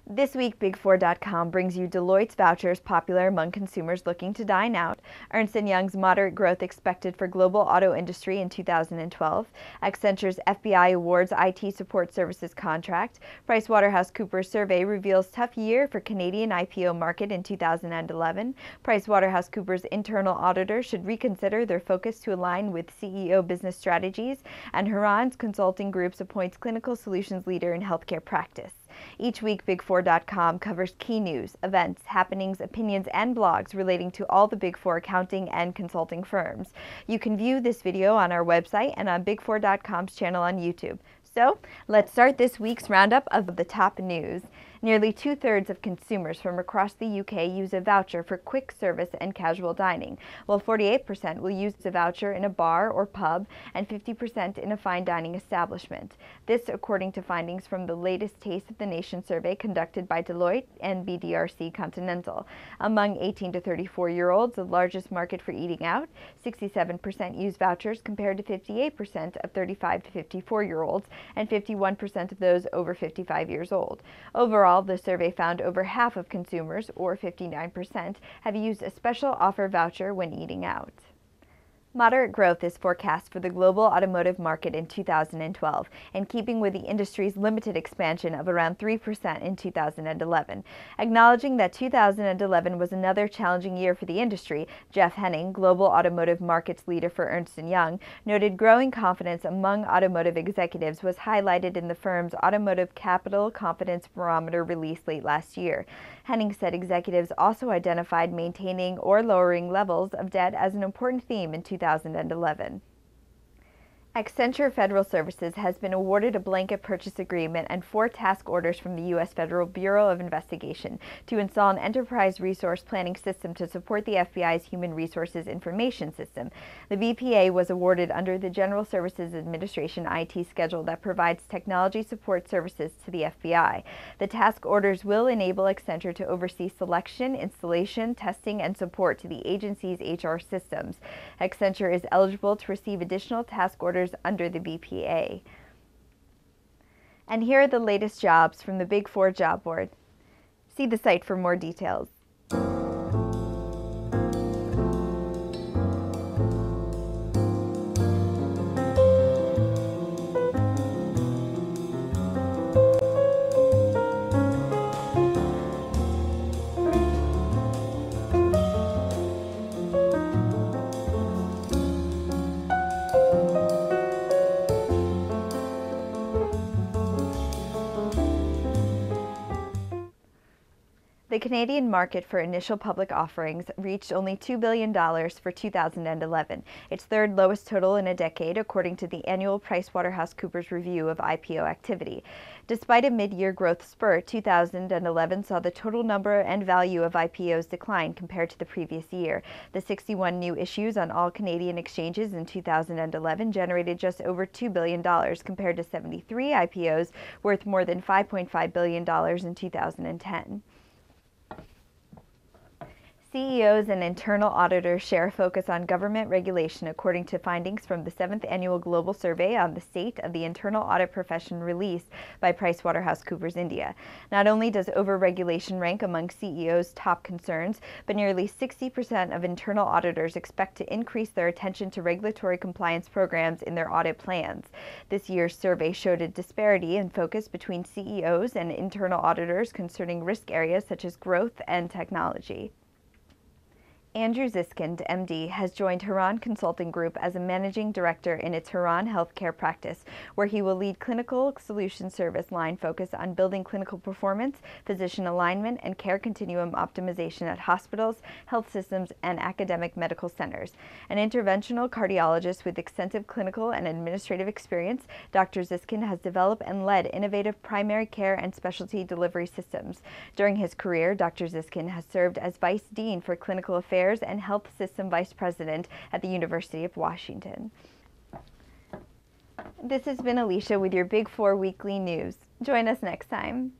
This week, Big4.com brings you Deloitte's vouchers popular among consumers looking to dine out, Ernst & Young's moderate growth expected for global auto industry in 2012, Accenture's FBI awards IT support services contract, PricewaterhouseCoopers survey reveals tough year for Canadian IPO market in 2011, PricewaterhouseCoopers internal auditors should reconsider their focus to align with CEO business strategies, and Huron's Consulting Groups appoints clinical solutions leader in healthcare practice. Each week, Big4.com covers key news, events, happenings, opinions, and blogs relating to all the Big Four accounting and consulting firms. You can view this video on our website and on Big4.com's channel on YouTube. So, let's start this week's roundup of the top news. Nearly two-thirds of consumers from across the UK use a voucher for quick service and casual dining, while 48% will use a voucher in a bar or pub and 50% in a fine dining establishment. This according to findings from the latest Taste of the Nation survey conducted by Deloitte and BDRC Continental. Among 18 to 34-year-olds, the largest market for eating out, 67% use vouchers compared to 58% of 35 to 54-year-olds and 51% of those over 55 years old. Overall, the survey found over half of consumers, or 59%, have used a special offer voucher when eating out. Moderate growth is forecast for the global automotive market in 2012, in keeping with the industry's limited expansion of around 3% in 2011. Acknowledging that 2011 was another challenging year for the industry, Jeff Henning, global automotive markets leader for Ernst & Young, noted growing confidence among automotive executives was highlighted in the firm's Automotive Capital Confidence Barometer released late last year. Henning said executives also identified maintaining or lowering levels of debt as an important theme in 2011. Accenture Federal Services has been awarded a blanket purchase agreement and 4 task orders from the U.S. Federal Bureau of Investigation to install an enterprise resource planning system to support the FBI's Human Resources Information System. The BPA was awarded under the General Services Administration IT schedule that provides technology support services to the FBI. The task orders will enable Accenture to oversee selection, installation, testing, and support to the agency's HR systems. Accenture is eligible to receive additional task orders under the BPA. And here are the latest jobs from the Big Four job board. See the site for more details. The Canadian market for initial public offerings reached only $2 billion for 2011, its third lowest total in a decade, according to the annual PricewaterhouseCoopers review of IPO activity. Despite a mid-year growth spurt, 2011 saw the total number and value of IPOs decline compared to the previous year. The 61 new issues on all Canadian exchanges in 2011 generated just over $2 billion compared to 73 IPOs worth more than $5.5 billion in 2010. CEOs and internal auditors share a focus on government regulation according to findings from the 7th Annual Global Survey on the State of the Internal Audit Profession released by PricewaterhouseCoopers India. Not only does over-regulation rank among CEOs' top concerns, but nearly 60% of internal auditors expect to increase their attention to regulatory compliance programs in their audit plans. This year's survey showed a disparity in focus between CEOs and internal auditors concerning risk areas such as growth and technology. Andrew Ziskind, MD, has joined Huron Consulting Group as a managing director in its Huron healthcare practice, where he will lead clinical solution service line focused on building clinical performance, physician alignment, and care continuum optimization at hospitals, health systems, and academic medical centers. An interventional cardiologist with extensive clinical and administrative experience, Dr. Ziskind has developed and led innovative primary care and specialty delivery systems. During his career, Dr. Ziskind has served as Vice Dean for Clinical Affairs and Health System Vice President at the University of Washington. This has been Alicia with your Big Four Weekly News. Join us next time.